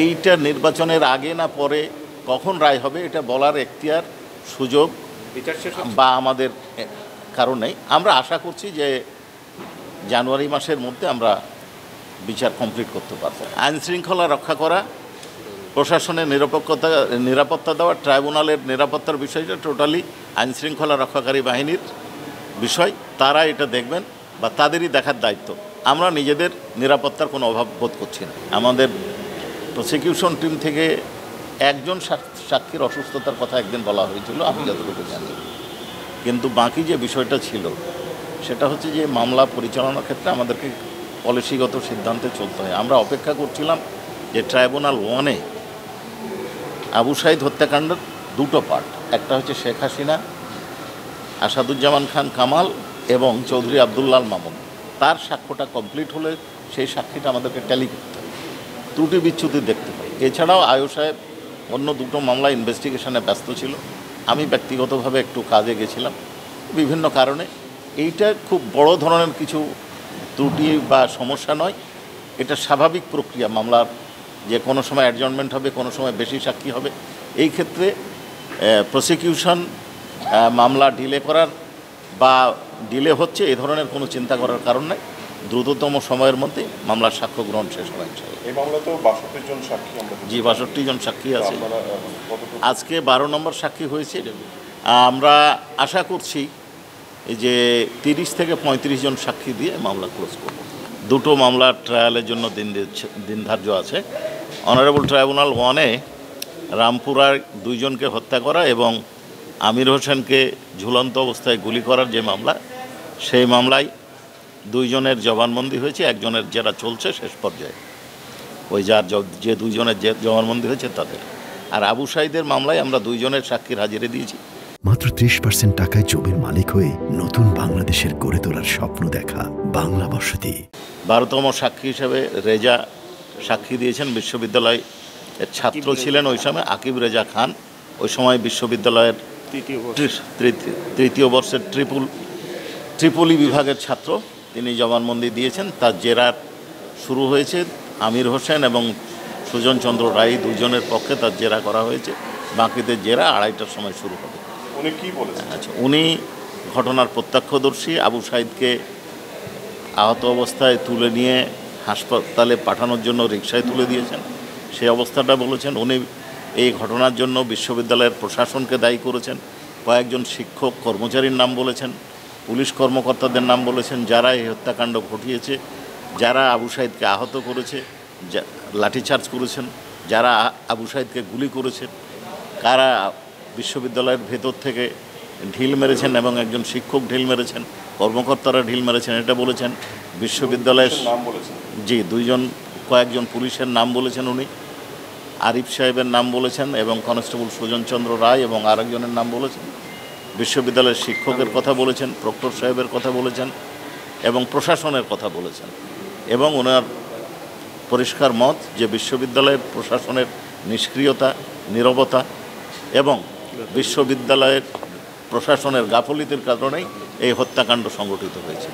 এইটা নির্বাচনের আগে না পরে কখন রায় হবে এটা বলার এখতিয়ার সুযোগ বা আমাদের কারণ নেই। আমরা আশা করছি যে জানুয়ারি মাসের মধ্যে আমরা বিচার কমপ্লিট করতে পারবো। আইন শৃঙ্খলা রক্ষা করা, প্রশাসনের নিরাপত্তা দেওয়া, ট্রাইব্যুনালের নিরাপত্তার বিষয়টা টোটালি আইন শৃঙ্খলা রক্ষাকারী বাহিনীর বিষয়। তারা এটা দেখবেন বা তাদেরই দেখার দায়িত্ব। আমরা নিজেদের নিরাপত্তার কোনো অভাব বোধ করছি না। আমাদের প্রসিকিউশন টিম থেকে একজন সাক্ষীর অসুস্থতার কথা একদিন বলা হয়েছিল, আমি যতটুকু জানি। কিন্তু বাকি যে বিষয়টা ছিল সেটা হচ্ছে যে মামলা পরিচালনার ক্ষেত্রে আমাদেরকে পলিসিগত সিদ্ধান্তে চলতে হয়। আমরা অপেক্ষা করছিলাম যে ট্রাইব্যুনাল 1-এ আবু সাঈদ হত্যাকাণ্ডের দুটো পার্ট, একটা হচ্ছে শেখ হাসিনা, আসাদুজ্জামান খান কামাল এবং চৌধুরী আবদুল্লাল মামুন, তার সাক্ষ্যটা কমপ্লিট হলে সেই সাক্ষীটা আমাদেরকে ট্যালি করতে হয়, ত্রুটি বিচ্যুতি দেখতে হয়। এছাড়াও আয়ু সাহেব অন্য দুটো মামলা ইনভেস্টিগেশনে ব্যস্ত ছিল, আমি ব্যক্তিগতভাবে একটু কাজে গেছিলাম বিভিন্ন কারণে। এইটা খুব বড় ধরনের কিছু ত্রুটি বা সমস্যা নয়, এটা স্বাভাবিক প্রক্রিয়া মামলার, যে কোনো সময় অ্যাডজর্নমেন্ট হবে, কোনো সময় বেশি সাক্ষী হবে। এই ক্ষেত্রে প্রসিকিউশন মামলা ডিলে করার বা ডিলে হচ্ছে এই ধরনের কোনো চিন্তা করার কারণ নাই। দ্রুততম সময়ের মধ্যে মামলার সাক্ষ্য গ্রহণ শেষ হবে। এই মামলাতেও 62 জন সাক্ষী, জি 62 জন সাক্ষী আছে। আজকে 12 নম্বর সাক্ষী হয়েছে। আমরা আশা করছি যে 30 থেকে 35 জন সাক্ষী দিয়ে মামলা ক্লোজ করব। দুটো মামলার ট্রায়ালের জন্য দিন ধার্য আছে। অনারেবল ট্রাইব্যুনাল 1-এ রামপুরার 2 জনকে হত্যা করা এবং আমির হোসেনকে ঝুলন্ত অবস্থায় গুলি করার যে মামলা, সেই মামলায় 2 জনের জবানবন্দি হয়েছে, একজনের জেরা চলছে শেষ পর্যায়ে, ওই যে 2 জনের জবানবন্দি হয়েছে তাদের। আর আবু সাঈদের মামলায় আমরা 2 জনের সাক্ষীর হাজিরে দিয়েছি। মাত্র 30% টাকায় জমির মালিক হয়ে নতুন বাংলাদেশের গড়ে তোলার স্বপ্ন দেখা বাংলা বসতি। 12তম সাক্ষী হিসেবে রেজা সাক্ষী দিয়েছেন। বিশ্ববিদ্যালয়ের ছাত্র ছিলেন ওই সময়, আকিব রেজা খান, ওই সময় বিশ্ববিদ্যালয়ের তৃতীয় বর্ষের ট্রিপলি বিভাগের ছাত্র। তিনি জবানবন্দি দিয়েছেন। তার জেরার শুরু হয়েছে। আমির হোসেন এবং সুজন চন্দ্র রায় 2 জনের পক্ষে তার জেরা করা হয়েছে। বাকিদের জেরা 2:30টার সময় শুরু হবে। উনি কি বলেছেন? আচ্ছা, উনি ঘটনার প্রত্যক্ষদর্শী। আবু সাঈদকে আহত অবস্থায় তুলে নিয়ে হাসপাতালে পাঠানোর জন্য রিকশায় তুলে দিয়েছেন, সেই অবস্থাটা বলেছেন। উনি এই ঘটনার জন্য বিশ্ববিদ্যালয়ের প্রশাসনকে দায়ী করেছেন। কয়েকজন শিক্ষক কর্মচারীর নাম বলেছেন, পুলিশ কর্মকর্তাদের নাম বলেছেন, যারা এই হত্যাকাণ্ড ঘটিয়েছে, যারা আবু সাঈদকে আহত করেছে, লাঠিচার্জ করেছেন, যারা আবু সাঈদকে গুলি করেছেন, কারা বিশ্ববিদ্যালয়ের ভেতর থেকে ঢিল মেরেছেন এবং একজন শিক্ষক ঢিল মেরেছেন, কর্মকর্তারা ঢিল মেরেছেন, এটা বলেছেন। বিশ্ববিদ্যালয়ের নাম বলেছেন, জি কয়েকজন পুলিশের নাম বলেছেন উনি, আরিফ সাহেবের নাম বলেছেন এবং কনস্টেবল সুজন চন্দ্র রায় এবং আরেকজনের নাম বলেছেন। বিশ্ববিদ্যালয়ের শিক্ষকের কথা বলেছেন, প্রক্টর সাহেবের কথা বলেছেন এবং প্রশাসনের কথা বলেছেন। এবং ওনার পরিষ্কার মত যে বিশ্ববিদ্যালয়ের প্রশাসনের নিষ্ক্রিয়তা, নীরবতা এবং বিশ্ববিদ্যালয়ের প্রশাসনের গাফলিতির কারণেই এই হত্যাকাণ্ড সংঘটিত হয়েছে।